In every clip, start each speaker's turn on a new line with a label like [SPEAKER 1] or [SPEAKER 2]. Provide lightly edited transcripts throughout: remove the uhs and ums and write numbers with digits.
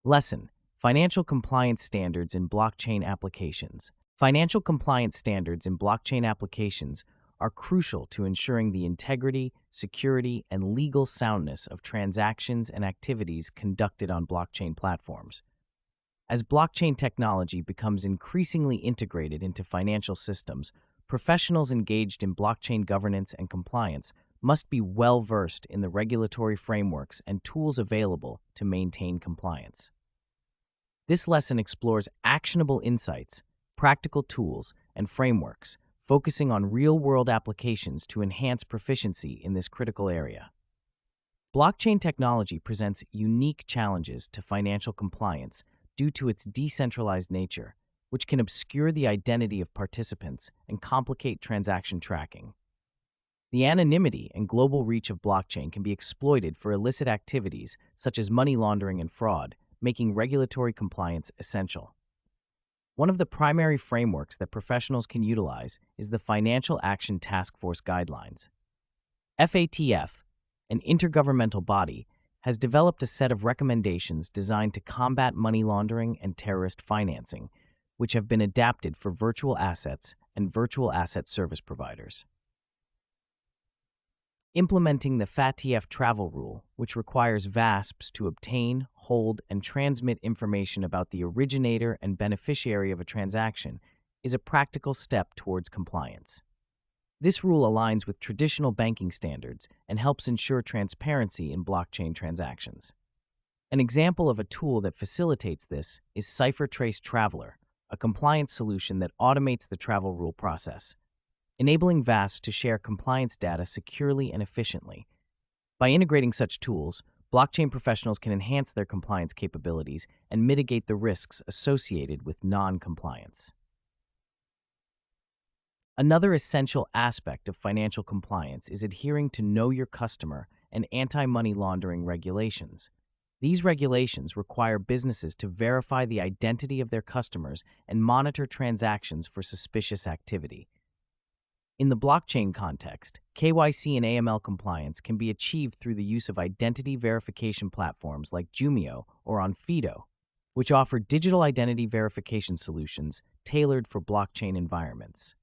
[SPEAKER 1] Lesson: Financial Compliance Standards in Blockchain Applications. Financial compliance standards in blockchain applications are crucial to ensuring the integrity, security, and legal soundness of transactions and activities conducted on blockchain platforms. As blockchain technology becomes increasingly integrated into financial systems, professionals engaged in blockchain governance and compliance must be well versed in the regulatory frameworks and tools available to maintain compliance. This lesson explores actionable insights, practical tools, and frameworks, focusing on real-world applications to enhance proficiency in this critical area. Blockchain technology presents unique challenges to financial compliance due to its decentralized nature, which can obscure the identity of participants and complicate transaction tracking. The anonymity and global reach of blockchain can be exploited for illicit activities such as money laundering and fraud, making regulatory compliance essential. One of the primary frameworks that professionals can utilize is the Financial Action Task Force Guidelines. FATF, an intergovernmental body, has developed a set of recommendations designed to combat money laundering and terrorist financing, which have been adapted for virtual assets and virtual asset service providers. Implementing the FATF travel rule, which requires VASPs to obtain, hold, and transmit information about the originator and beneficiary of a transaction, is a practical step towards compliance. This rule aligns with traditional banking standards and helps ensure transparency in blockchain transactions. An example of a tool that facilitates this is CipherTrace Traveler, a compliance solution that automates the travel rule process, enabling VASPs to share compliance data securely and efficiently. By integrating such tools, blockchain professionals can enhance their compliance capabilities and mitigate the risks associated with non-compliance. Another essential aspect of financial compliance is adhering to Know Your Customer and anti-money laundering regulations. These regulations require businesses to verify the identity of their customers and monitor transactions for suspicious activity. In the blockchain context, KYC and AML compliance can be achieved through the use of identity verification platforms like Jumio or Onfido, which offer digital identity verification solutions tailored for blockchain environments.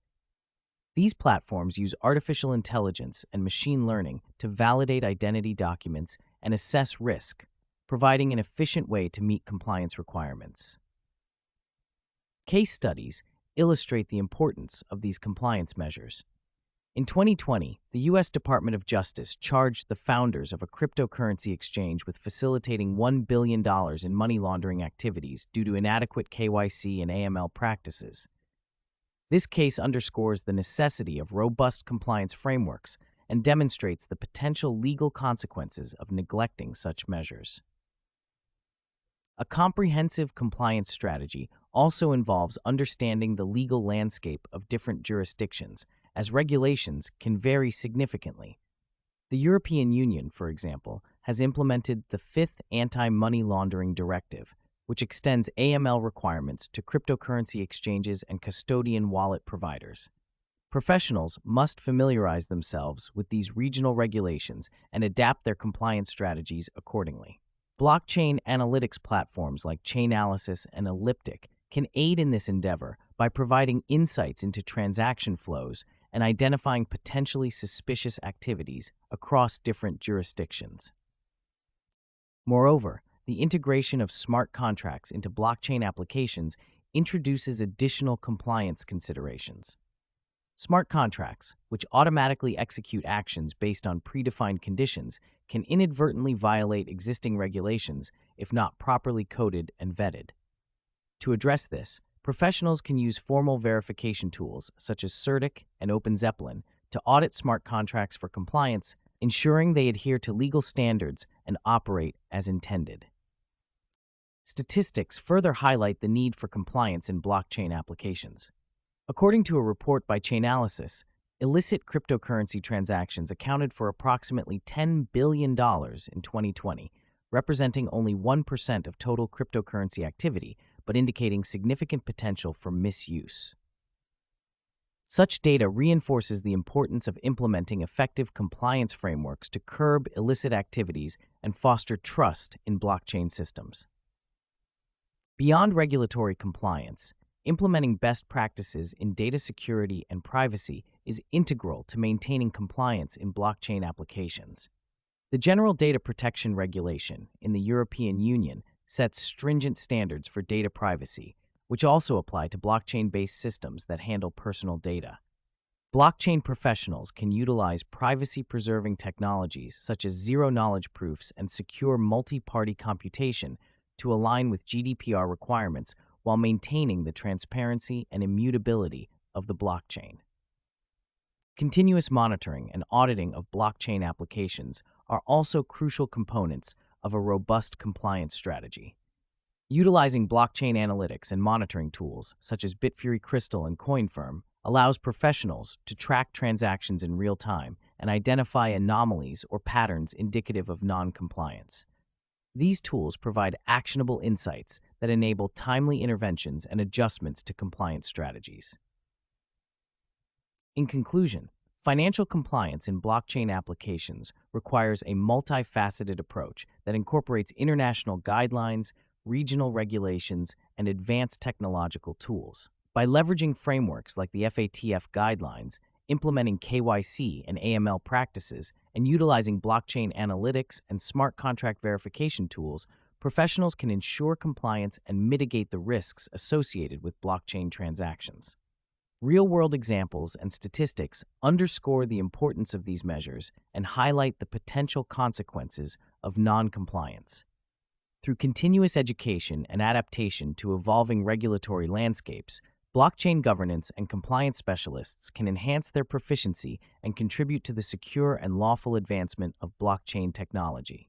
[SPEAKER 1] These platforms use artificial intelligence and machine learning to validate identity documents and assess risk, providing an efficient way to meet compliance requirements. Case studies illustrate the importance of these compliance measures. In 2020, the U.S. Department of Justice charged the founders of a cryptocurrency exchange with facilitating $1 billion in money laundering activities due to inadequate KYC and AML practices. This case underscores the necessity of robust compliance frameworks and demonstrates the potential legal consequences of neglecting such measures. A comprehensive compliance strategy also involves understanding the legal landscape of different jurisdictions, as regulations can vary significantly. The European Union, for example, has implemented the Fifth Anti-Money Laundering Directive, which extends AML requirements to cryptocurrency exchanges and custodian wallet providers. Professionals must familiarize themselves with these regional regulations and adapt their compliance strategies accordingly. Blockchain analytics platforms like Chainalysis and Elliptic can aid in this endeavor by providing insights into transaction flows and identifying potentially suspicious activities across different jurisdictions. Moreover, the integration of smart contracts into blockchain applications introduces additional compliance considerations. Smart contracts, which automatically execute actions based on predefined conditions, can inadvertently violate existing regulations if not properly coded and vetted. To address this, professionals can use formal verification tools such as CertiK and OpenZeppelin to audit smart contracts for compliance, ensuring they adhere to legal standards and operate as intended. Statistics further highlight the need for compliance in blockchain applications. According to a report by Chainalysis, illicit cryptocurrency transactions accounted for approximately $10 billion in 2020, representing only 1% of total cryptocurrency activity, but indicating significant potential for misuse. Such data reinforces the importance of implementing effective compliance frameworks to curb illicit activities and foster trust in blockchain systems. Beyond regulatory compliance, implementing best practices in data security and privacy is integral to maintaining compliance in blockchain applications. The General Data Protection Regulation in the European Union sets stringent standards for data privacy, which also apply to blockchain-based systems that handle personal data. Blockchain professionals can utilize privacy-preserving technologies such as zero-knowledge proofs and secure multi-party computation to align with GDPR requirements while maintaining the transparency and immutability of the blockchain. Continuous monitoring and auditing of blockchain applications are also crucial components of a robust compliance strategy. Utilizing blockchain analytics and monitoring tools such as Bitfury Crystal and CoinFirm allows professionals to track transactions in real time and identify anomalies or patterns indicative of non-compliance. These tools provide actionable insights that enable timely interventions and adjustments to compliance strategies. In conclusion, financial compliance in blockchain applications requires a multifaceted approach that incorporates international guidelines, regional regulations, and advanced technological tools. By leveraging frameworks like the FATF guidelines, implementing KYC and AML practices, and utilizing blockchain analytics and smart contract verification tools, professionals can ensure compliance and mitigate the risks associated with blockchain transactions. Real-world examples and statistics underscore the importance of these measures and highlight the potential consequences of non-compliance. Through continuous education and adaptation to evolving regulatory landscapes, blockchain governance and compliance specialists can enhance their proficiency and contribute to the secure and lawful advancement of blockchain technology.